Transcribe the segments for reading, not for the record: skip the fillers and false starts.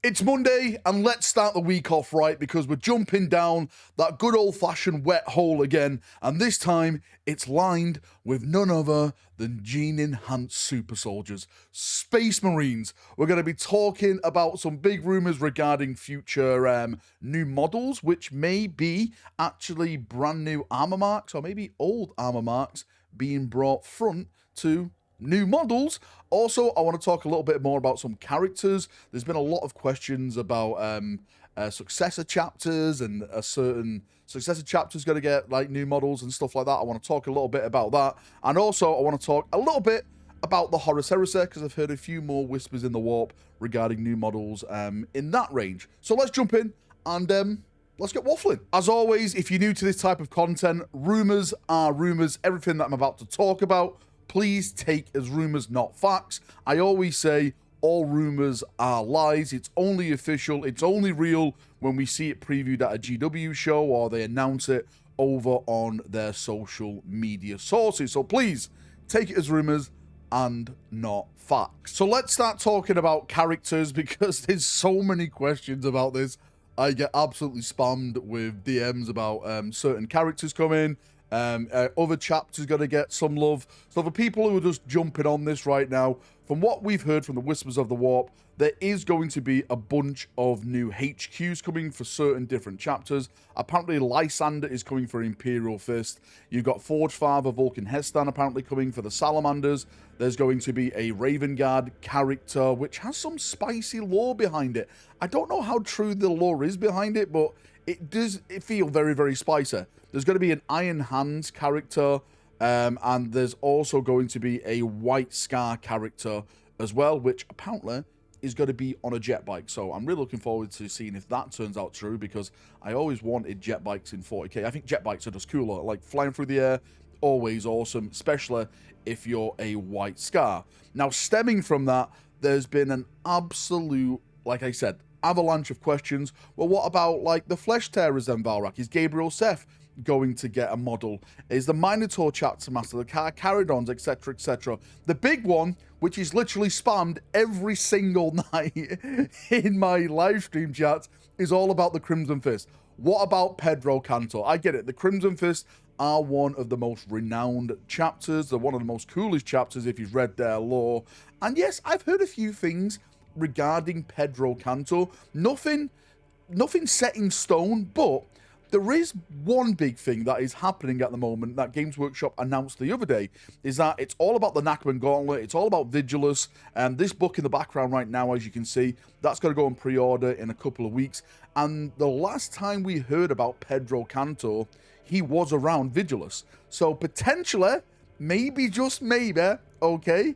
It's Monday, and let's start the week off right because we're jumping down that good old-fashioned wet hole again, and this time it's lined with none other than gene-enhanced super soldiers, Space Marines. We're going to be talking about some big rumors regarding future new models, which may be actually brand new armor marks or maybe old armor marks being brought front to new models. Also, I want to talk a little bit more about some characters. There's been a lot of questions about successor chapters, and a certain successor chapter's going to get like new models and stuff like that. I want to talk a little bit about that, and also I want to talk a little bit about the Horus Heresy because I've heard a few more whispers in the warp regarding new models in that range. So let's jump in and let's get waffling. As always, if you're new to this type of content, rumors are rumors. Everything that I'm about to talk about, please take as rumors, not facts. I always say all rumors are lies. It's only official. It's only real when we see it previewed at a GW show or they announce it over on their social media sources. So please take it as rumors and not facts. So let's start talking about characters because there's so many questions about this. I get absolutely spammed with DMs about certain characters coming. Other chapters going to get some love. So for people who are just jumping on this right now, from what we've heard from the Whispers of the Warp, there is going to be a bunch of new HQs coming for certain different chapters. Apparently, Lysander is coming for Imperial Fist. You've got Forge Father Vulcan Hestan apparently coming for the Salamanders. There's going to be a Raven Guard character, which has some spicy lore behind it. I don't know how true the lore is behind it, but it does feel very, very spicy. There's going to be an Iron Hands character, and there's also going to be a White Scar character as well, which apparently is going to be on a jet bike. So I'm really looking forward to seeing if that turns out true, because I always wanted jet bikes in 40k. I think jet bikes are just cooler. Like flying through the air, always awesome, especially if you're a White Scar. Now, stemming from that, there's been an absolute, like I said, avalanche of questions. Well, what about like the Flesh Tearers then, Valrak? Is Gabriel Seth going to get a model? Is the Minotaur chapter master, the Caridons, etc., etc.? The big one, which is literally spammed every single night in my live stream chats, is all about the Crimson Fist. What about Pedro Cantor? I get it. The Crimson Fist are one of the most renowned chapters. They're one of the most coolest chapters if you've read their lore. And yes, I've heard a few things regarding Pedro Cantor. Nothing set in stone, but there is one big thing that is happening at the moment that Games Workshop announced the other day, is that it's all about the Nachman Gauntlet, it's all about Vigilus, and this book in the background right now, as you can see, that's going to go on pre-order in a couple of weeks. And the last time we heard about Pedro Cantor, he was around Vigilus. So potentially, maybe, just maybe, okay,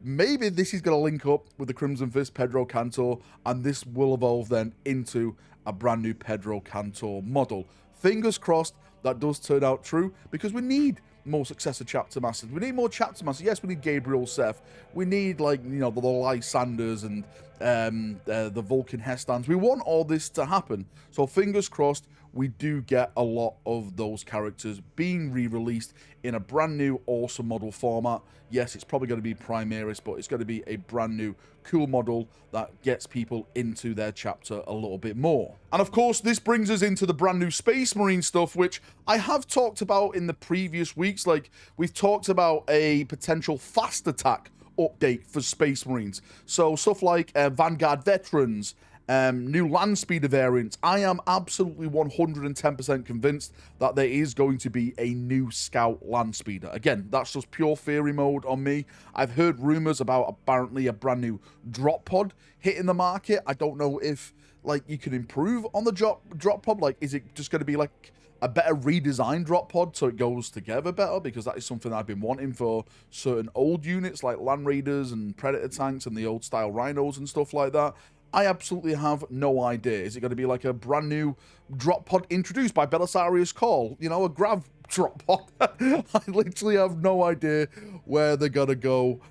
maybe this is going to link up with the Crimson Fist Pedro Cantor, and this will evolve then into a brand new Pedro Cantor model. Fingers crossed that does turn out true, because we need more successor chapter masters. We need more chapter masters. Yes, we need Gabriel Seth. We need, like, you know, the Lysanders and the Vulcan Hestans. We want all this to happen. So fingers crossed we do get a lot of those characters being re-released in a brand new awesome model format. Yes, it's probably going to be Primaris, but it's going to be a brand new cool model that gets people into their chapter a little bit more. And of course, this brings us into the brand new Space Marine stuff, which I have talked about in the previous weeks. Like, we've talked about a potential fast attack update for Space Marines. So stuff like Vanguard Veterans, new land speeder variants. I am absolutely 110% convinced that there is going to be a new Scout land speeder. Again, that's just pure theory mode on me. I've heard rumors about apparently a brand new drop pod hitting the market. I don't know if, like, you can improve on the drop pod. Like, is it just going to be like a better redesigned drop pod so it goes together better? Because that is something I've been wanting for certain old units like Land Raiders and Predator tanks and the old style Rhinos and stuff like that. I absolutely have no idea. Is it going to be like a brand new drop pod introduced by Belisarius Call? You know, a grav drop pod? I literally have no idea where they're going to go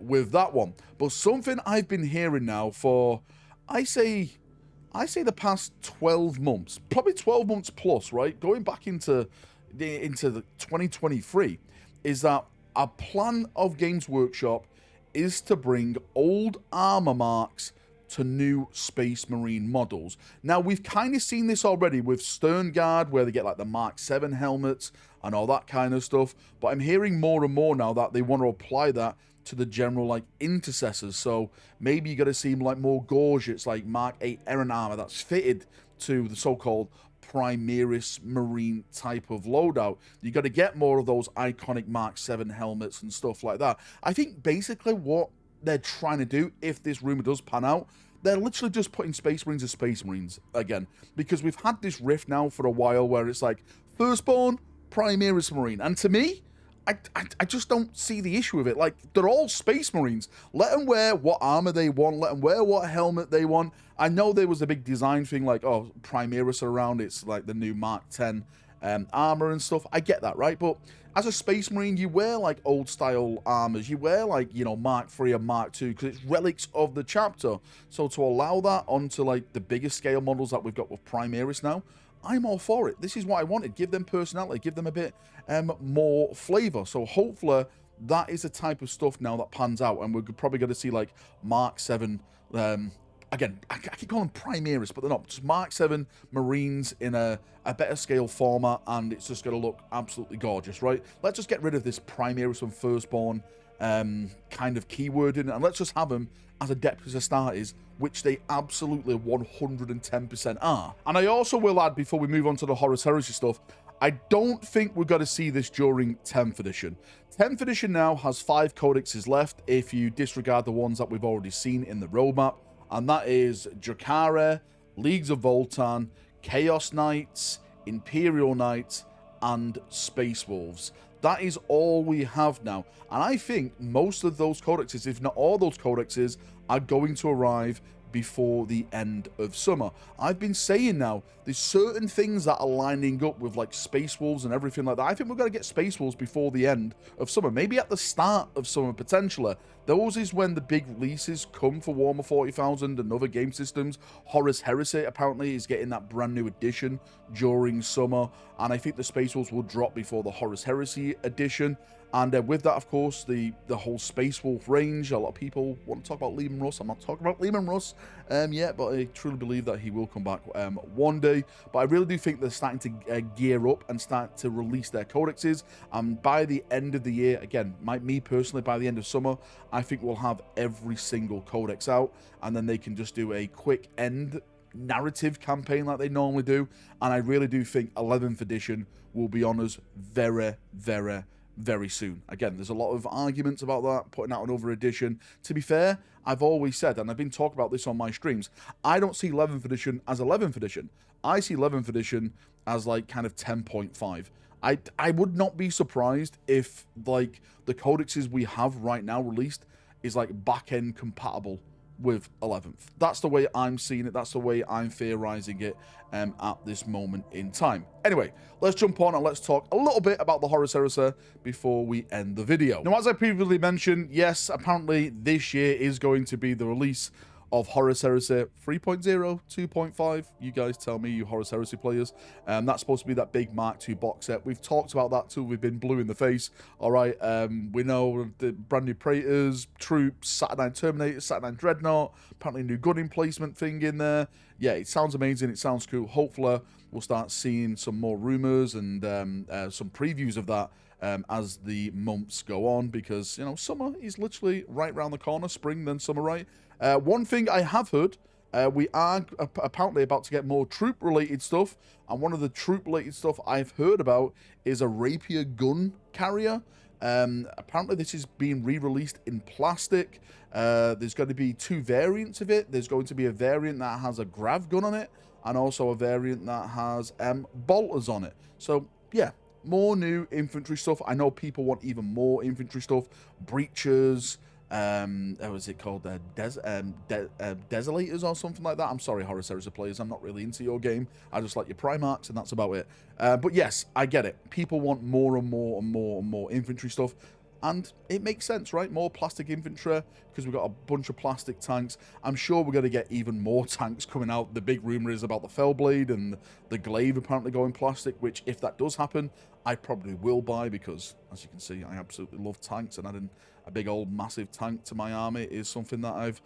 with that one. But something I've been hearing now for, I say the past 12 months, probably 12 months plus, right? Going back into the 2023, is that a plan of Games Workshop is to bring old armor marks to new Space Marine models. Now, we've kind of seen this already with Stern Guard, where they get like the Mark 7 helmets and all that kind of stuff, but I'm hearing more and more now that they want to apply that to the general like intercessors. So maybe you got to see like more gorgeous like Mark 8 Errant armor that's fitted to the so-called Primaris Marine type of loadout. You got to get more of those iconic Mark 7 helmets and stuff like that. I think basically what they're trying to do, if this rumor does pan out, they're literally just putting Space Marines as Space Marines again, because we've had this rift now for a while where it's like Firstborn, Primaris Marine, and to me, I just don't see the issue with it. Like, they're all Space Marines. Let them wear what armor they want. Let them wear what helmet they want. I know there was a big design thing like, oh, Primaris are around. It's like the new Mark 10 armor and stuff. I get that, right? But as a Space Marine, you wear like old style armors. You wear like, you know, Mark 3 and Mark 2 because it's relics of the chapter. So to allow that onto like the bigger scale models that we've got with Primaris now, I'm all for it. This is what I wanted. Give them personality. Give them a bit more flavor. So hopefully that is the type of stuff now that pans out. And we're probably going to see like Mark 7. Again, I keep calling them Primaris, but they're not. Just Mark 7 Marines in a better scale format. And it's just going to look absolutely gorgeous, right? Let's just get rid of this Primaris and Firstborn kind of keywording. And let's just have them as Adeptus Astartes, which they absolutely 110% are. And I also will add, before we move on to the Horus Heresy stuff, I don't think we're going to see this during 10th edition. 10th edition now has 5 codexes left, if you disregard the ones that we've already seen in the roadmap, and that is Drakare, Leagues of Voltan, Chaos Knights, Imperial Knights, and Space Wolves. That is all we have now. And I think most of those codexes, if not all those codexes, are going to arrive before the end of summer. I've been saying now, there's certain things that are lining up with like Space Wolves and everything like that. I think we're going to get Space Wolves before the end of summer, maybe at the start of summer potentially. Those is when the big releases come for Warhammer 40,000 and other game systems. Horus Heresy apparently is getting that brand new edition during summer, and I think the Space Wolves will drop before the Horus Heresy edition. And with that, of course, the whole Space Wolf range. A lot of people want to talk about Leman Russ. I'm not talking about Leman Russ yet, but I truly believe that he will come back one day. But I really do think they're starting to gear up and start to release their codexes. And by the end of the year, again, me personally, by the end of summer, I think we'll have every single codex out. And then they can just do a quick end narrative campaign like they normally do. And I really do think 11th edition will be on us very, very, very soon. Again, there's a lot of arguments about that, putting out another edition. To be fair, I've always said, and I've been talking about this on my streams, I don't see 11th edition as 11th edition. I see 11th edition as like kind of 10.5. I would not be surprised if like the codexes we have right now released is like back-end compatible with 11th. That's the way I'm seeing it. That's the way I'm theorizing it at this moment in time. Anyway, let's jump on and let's talk a little bit about the Horus Heresy before we end the video. Now, as I previously mentioned, yes, apparently this year is going to be the release of Horus Heresy 3.0, 2.5. You guys tell me, you Horus Heresy players. That's supposed to be that big Mark II box set. We've talked about that till we've been blue in the face. All right, we know the brand new Praetors, Troops, Saturnine Terminators, Saturnine Dreadnought, apparently new gun emplacement thing in there. Yeah, it sounds amazing. It sounds cool. Hopefully, we'll start seeing some more rumors and some previews of that as the months go on, because, you know, summer is literally right around the corner. Spring, then summer, right? One thing I have heard, we are apparently about to get more troop-related stuff, and one of the troop-related stuff I've heard about is a rapier gun carrier. Apparently this is being re-released in plastic. There's going to be 2 variants of it. There's going to be a variant that has a grav gun on it, and also a variant that has bolters on it. So, yeah, more new infantry stuff. I know people want even more infantry stuff. Breachers, what was it called? Desolators or something like that. I'm sorry, Horus Heresy players. I'm not really into your game. I just like your Primarchs, and that's about it. But yes, I get it. People want more and more and more and more infantry stuff. And it makes sense, right? More plastic infantry, because we've got a bunch of plastic tanks. I'm sure we're going to get even more tanks coming out. The big rumor is about the Fellblade and the Glaive apparently going plastic, which, if that does happen, I probably will buy, because, as you can see, I absolutely love tanks, and a big old massive tank to my army is something that I've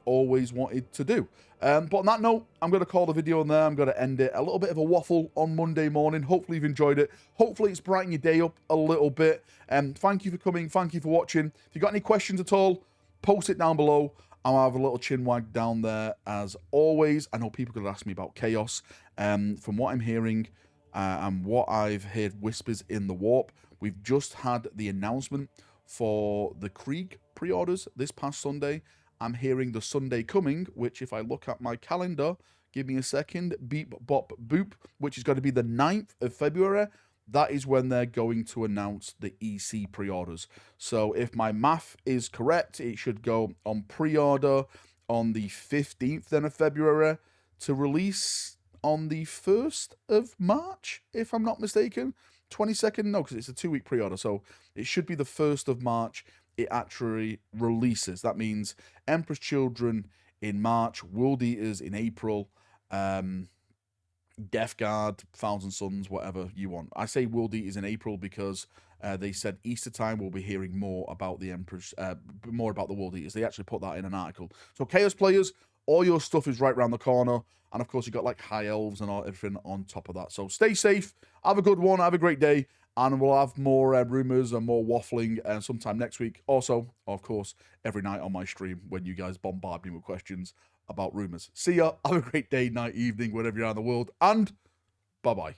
always wanted to do. But on that note, I'm going to call the video on there. I'm going to end it. A little bit of a waffle on Monday morning. Hopefully you've enjoyed it. Hopefully it's brightened your day up a little bit. Thank you for coming. Thank you for watching. If you've got any questions at all, post it down below. I'll have a little chin wag down there as always. I know people could ask me about Chaos. From what I'm hearing and what I've heard whispers in the warp, we've just had the announcement for the Krieg pre-orders this past Sunday. I'm hearing the Sunday coming, which if I look at my calendar, give me a second, beep, bop, boop, which is going to be the 9th of February. That is when they're going to announce the EC pre-orders. So if my math is correct, it should go on pre-order on the 15th then of February to release on the 1st of March, if I'm not mistaken. 22nd, no, because it's a 2-week pre-order. So it should be the 1st of March it actually releases. That means Emperor's Children in March, World Eaters in April, Death Guard, Thousand Suns, whatever you want. I say World Eaters in April because they said Easter time we'll be hearing more about the Emperor's, more about the World Eaters. They actually put that in an article. So Chaos players, all your stuff is right around the corner. And of course, you've got like High Elves and all, everything on top of that. So stay safe, have a good one, have a great day. And we'll have more rumours and more waffling sometime next week. Also, of course, every night on my stream when you guys bombard me with questions about rumours. See ya. Have a great day, night, evening, wherever you are in the world. And bye-bye.